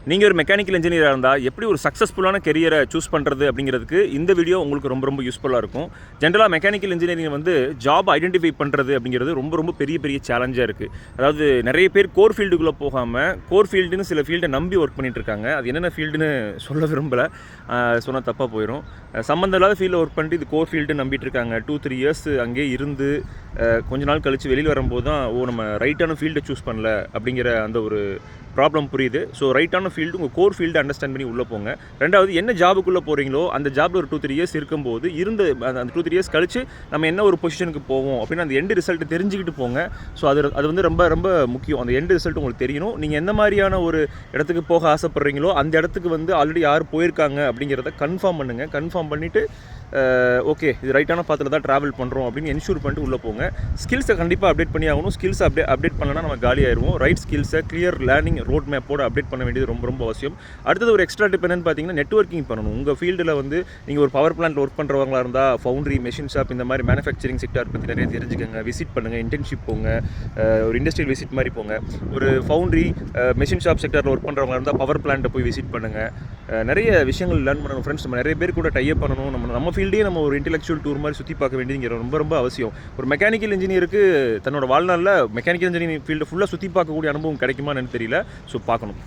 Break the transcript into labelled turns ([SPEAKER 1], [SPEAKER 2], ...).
[SPEAKER 1] நீங்கள் ஒரு மெக்கானிக்கல் இன்ஜினியராக இருந்தால் எப்படி ஒரு சக்ஸஸ்ஃபுல்லான கெரியரை சூஸ் பண்ணுறது அப்படிங்கிறதுக்கு இந்த வீடியோ உங்களுக்கு ரொம்ப ரொம்ப யூஸ்ஃபுல்லாக இருக்கும். ஜென்ரலாக மெக்கானிக்கல் இன்ஜினியரிங் வந்து ஜாப் ஐடென்டிஃபை பண்ணுறது அப்படிங்கிறது ரொம்ப ரொம்ப பெரிய பெரிய சேலஞ்சாக இருக்குது. அதாவது நிறைய பேர் கோர் ஃபீல்டுக்குள்ளே போகாமல் கோர் ஃபீல்டுன்னு சில ஃபீல்டை நம்பி ஒர்க் பண்ணிகிட்டு இருக்காங்க. அது என்னென்ன ஃபீல்டுன்னு சொல்ல விரும்பலை, சொன்னால் தப்பாக போயிடும். சம்மந்தம் இல்லாத ஃபீல்டில் ஒர்க் பண்ணிட்டு இது கோர் ஃபீல்டு நம்பிட்டு இருக்காங்க. 2-3 இயர்ஸ் அங்கேயே இருந்து கொஞ்ச நாள் கழித்து வெளியில் வரும்போது தான் நம்ம ரைட்டான ஃபீல்டை சூஸ் பண்ணல அப்படிங்கிற அந்த ஒரு ப்ராப்ளம் புரியுது. ஸோ ரைட்டான ஃபீல்டு உங்கள் கோர் ஃபீல்டு அண்டர்ஸ்டாண்ட் பண்ணி உள்ளே போங்க. ரெண்டாவது, என்ன ஜாபுக்குள்ளே போகிறீங்களோ அந்த ஜாபில் ஒரு 2-3 இயர்ஸ் இருக்கும்போது அந்த 2-3 இயர்ஸ் கழிச்சு நம்ம என்ன ஒரு பொசிஷனுக்கு போவோம் அப்படின்னு அந்த எண்டு ரிசல்ட் தெரிஞ்சுக்கிட்டு போங்க. ஸோ அது வந்து ரொம்ப ரொம்ப முக்கியம். அந்த எண்டு ரிசல்ட் உங்களுக்கு தெரியணும். நீங்கள் எந்த மாதிரியான ஒரு இடத்துக்கு போக ஆசைப்பட்றீங்களோ அந்த இடத்துக்கு வந்து ஆல்ரெடி யார் போயிருக்காங்க அப்படிங்கிறத கன்ஃபார்ம் பண்ணுங்கள். கன்ஃபார்ம் பண்ணிவிட்டு ஓகே இது ரைட்டான பாத்தில் தான் ட்ராவல் பண்ணுறோம் அப்படின்னு என்ஷூர் பண்ணிட்டு உள்ளே போங்க. ஸ்கில்ஸை கண்டிப்பாக அப்டேட் பண்ணி ஆகணும். ஸ்கில்ஸை அப்டேட் பண்ணலன்னா நம்ம காலியாயிருவோம். ரைட் ஸ்கில்ஸை கிளியர் லேர்னிங் ரோட் மேப்போடு அப்டேட் பண்ண வேண்டியது ரொம்ப ரொம்ப அவசியம். அடுத்தது ஒரு எக்ஸ்ட்ரா டிப் என்னன்னு பார்த்தீங்கன்னா, நெட்வொர்க்கிங் பண்ணணும். உங்கள் ஃபீல்டில் வந்து நீங்கள் ஒரு பவர் பிளான்ட் ஒர்க் பண்ணுறவங்களா இருந்தால் ஃபவுண்ட்ரி, மெஷின் ஷாப், இந்த மாதிரி மேனுஃபேக்சரிங் செக்டார் பற்றி நிறைய தெரிஞ்சுக்கோங்க. விசிட் பண்ணுங்கள், இன்டர்ன்ஷிப் போங்க, ஒரு இண்டஸ்ட்ரியல் விசிட் மாதிரி போங்க. ஒரு ஃபவுண்ட்ரி, மெஷின் ஷாப் செக்டாரில் ஒர்க் பண்ணுறவங்களா இருந்தால் பவர் பிளான்ட்டை போய் விசிட் பண்ணுங்கள். நிறைய விஷயங்கள் லேர்ன் பண்ணணும் ஃப்ரெண்ட்ஸ். நம்ம நிறைய பேர் கூட டைப் பண்ணணும். நம்ம ஃபீல்டே நம்ம ஒரு இன்டெலெக்சுவல் டூர் மாதிரி சுற்றி பார்க்க வேண்டியது ரொம்ப ரொம்ப அவசியம். ஒரு மெக்கானிக்கல் இன்ஜினியருக்கு தன்னோட வாழ்நாளில் மெக்கானிக்கல் இன்ஜினியரிங் ஃபீல்டு ஃபுல்லாக சுற்றி பார்க்கக்கூடிய அனுபவம் கிடைக்குமான்னு தெரியல. ஸோ பார்க்கணும்.